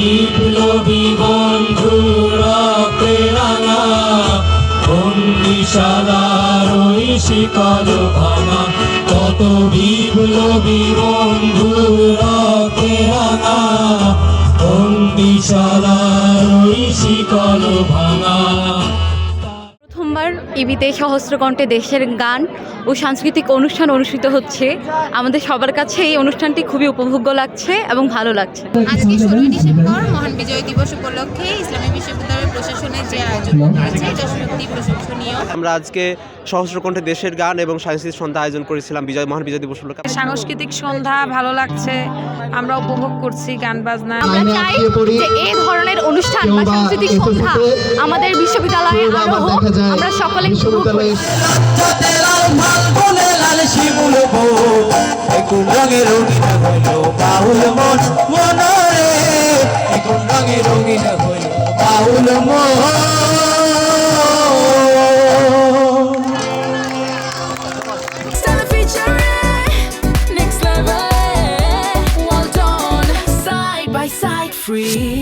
বিপ্লবী বন্ধু রক্তে রাঙা, বন্দিশালার ওই শিকল ভাঙা, কত বিপ্লবী বন্ধু রক্তে রাঙা, বন্দিশালার ওই শিকল ভাঙা। প্রথমবার ইবিতে সহস্রকণ্ঠে দেশের গান ও সাংস্কৃতিক অনুষ্ঠান অনুষ্ঠিত হচ্ছে। আমাদের সবার কাছে এই অনুষ্ঠানটি খুবই উপভোগ্য লাগছে এবং ভালো লাগছে। আজকে 16 ডিসেম্বর মহান বিজয় দিবস উপলক্ষে ইসলামী বিশ্ববিদ্যালয় প্রশাসনের যে আয়োজন করেছে এটা সত্যি প্রশংসনীয়। আমরা আজকে সহস্রকণ্ঠে দেশের গান এবং সাংস্কৃতিক সন্ধ্যা আয়োজন করেছিলাম মহান বিজয় দিবস উপলক্ষে। সাংস্কৃতিক সন্ধ্যা ভালো লাগছে, আমরা উপভোগ করছি গান বাজনা। আমরা চাই যে এই ধরনের অনুষ্ঠান বা সাংস্কৃতিক সন্ধ্যা আমাদের বিশ্ববিদ্যালয়ে আরো হোক, আমরা সকলে উপভোগ করি। Free